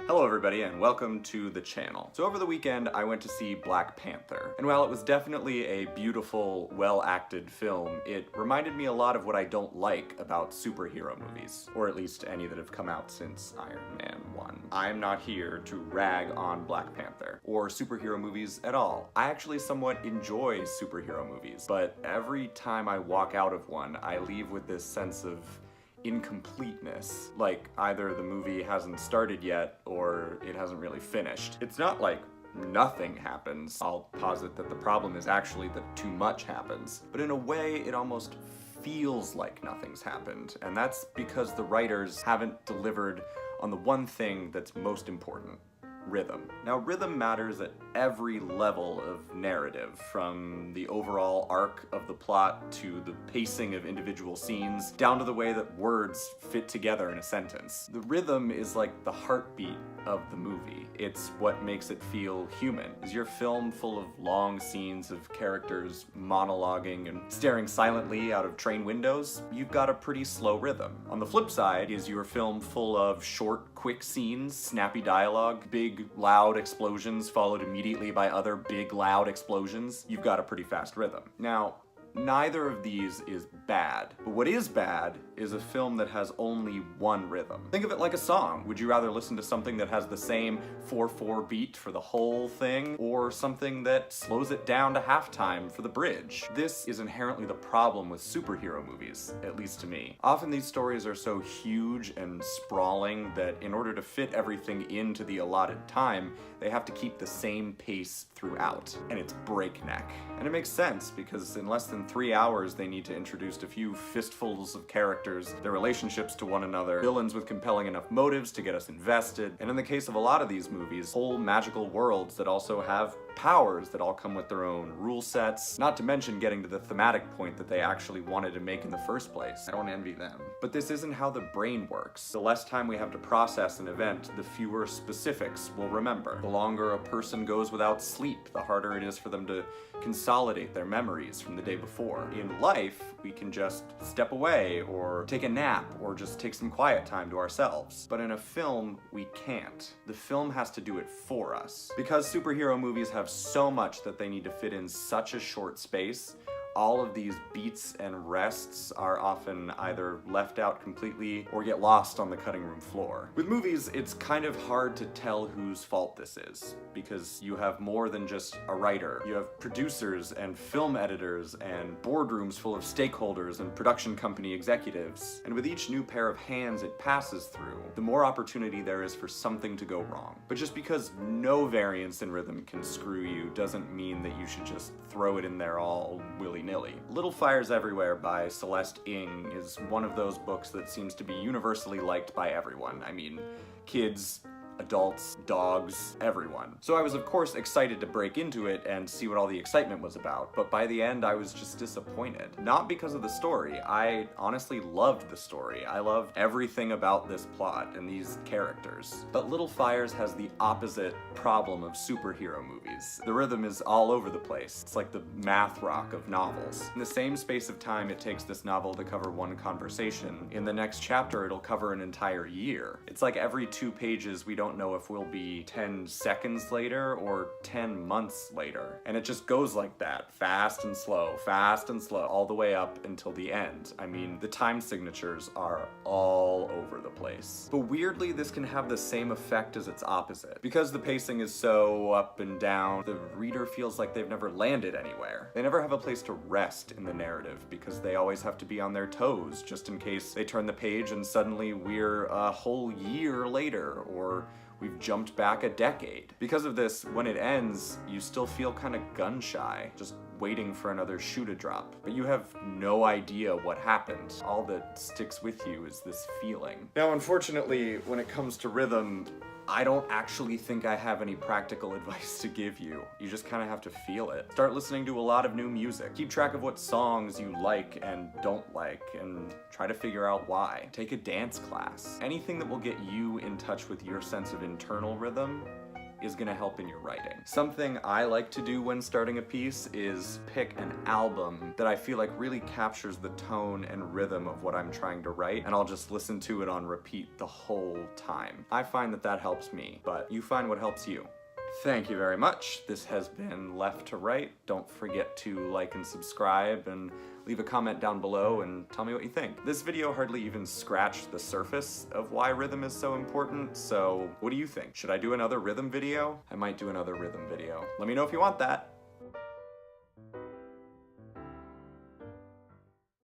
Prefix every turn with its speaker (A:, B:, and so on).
A: Hello everybody and welcome to the channel. So over the weekend I went to see Black Panther, and while it was definitely a beautiful, well-acted film, it reminded me a lot of what I don't like about superhero movies, or at least any that have come out since Iron Man 1. I'm not here to rag on Black Panther, or superhero movies at all. I actually somewhat enjoy superhero movies, but every time I walk out of one, I leave with this sense of incompleteness, like either the movie hasn't started yet or it hasn't really finished. It's not like nothing happens. I'll posit that the problem is actually that too much happens, but in a way it almost feels like nothing's happened, and that's because the writers haven't delivered on the one thing that's most important: rhythm. Now, rhythm matters at every level of narrative, from the overall arc of the plot to the pacing of individual scenes, down to the way that words fit together in a sentence. The rhythm is like the heartbeat of the movie. It's what makes it feel human. Is your film full of long scenes of characters monologuing and staring silently out of train windows? You've got a pretty slow rhythm. On the flip side, is your film full of short, quick scenes, snappy dialogue, big, loud explosions followed immediately by other big, loud explosions? You've got a pretty fast rhythm. Now, neither of these is bad, but what is bad is a film that has only one rhythm. Think of it like a song. Would you rather listen to something that has the same 4/4 beat for the whole thing, or something that slows it down to halftime for the bridge? This is inherently the problem with superhero movies, at least to me. Often these stories are so huge and sprawling that in order to fit everything into the allotted time, they have to keep the same pace throughout, and it's breakneck. And it makes sense, because in less than 3 hours they need to introduce a few fistfuls of characters, their relationships to one another, villains with compelling enough motives to get us invested, and in the case of a lot of these movies, whole magical worlds that also have powers that all come with their own rule sets, not to mention getting to the thematic point that they actually wanted to make in the first place. I don't envy them. But this isn't how the brain works. The less time we have to process an event, the fewer specifics we'll remember. The longer a person goes without sleep, the harder it is for them to consolidate their memories from the day before. In life, we can just step away, or take a nap, or just take some quiet time to ourselves. But in a film, we can't. The film has to do it for us. Because superhero movies have so much that they need to fit in such a short space, all of these beats and rests are often either left out completely or get lost on the cutting room floor. With movies, it's kind of hard to tell whose fault this is, because you have more than just a writer. You have producers and film editors and boardrooms full of stakeholders and production company executives. And with each new pair of hands it passes through, the more opportunity there is for something to go wrong. But just because no variance in rhythm can screw you doesn't mean that you should just throw it in there all willy-nilly. Little Fires Everywhere by Celeste Ng is one of those books that seems to be universally liked by everyone. I mean, kids, adults, dogs, everyone. So I was of course excited to break into it and see what all the excitement was about, but by the end I was just disappointed. Not because of the story. I honestly loved the story. I loved everything about this plot and these characters. But Little Fires has the opposite problem of superhero movies. The rhythm is all over the place. It's like the math rock of novels. In the same space of time it takes this novel to cover one conversation, in the next chapter it'll cover an entire year. It's like every 2 pages we don't know if we'll be 10 seconds later or 10 months later. And it just goes like that, fast and slow, all the way up until the end. I mean, the time signatures are all over the place. But weirdly, this can have the same effect as its opposite. Because the pacing is so up and down, the reader feels like they've never landed anywhere. They never have a place to rest in the narrative, because they always have to be on their toes, just in case they turn the page and suddenly we're a whole year later, or we've jumped back a decade. Because of this, when it ends, you still feel kind of gun-shy, just waiting for another shoe to drop. But you have no idea what happened. All that sticks with you is this feeling. Now, unfortunately, when it comes to rhythm, I don't actually think I have any practical advice to give you. You just kind of have to feel it. Start listening to a lot of new music. Keep track of what songs you like and don't like, and try to figure out why. Take a dance class. Anything that will get you in touch with your sense of internal rhythm is gonna help in your writing. Something I like to do when starting a piece is pick an album that I feel like really captures the tone and rhythm of what I'm trying to write, and I'll just listen to it on repeat the whole time. I find that that helps me, but you find what helps you. Thank you very much. This has been Left to Right. Don't forget to like and subscribe and leave a comment down below and tell me what you think. This video hardly even scratched the surface of why rhythm is so important, so what do you think? Should I do another rhythm video? I might do another rhythm video. Let me know if you want that.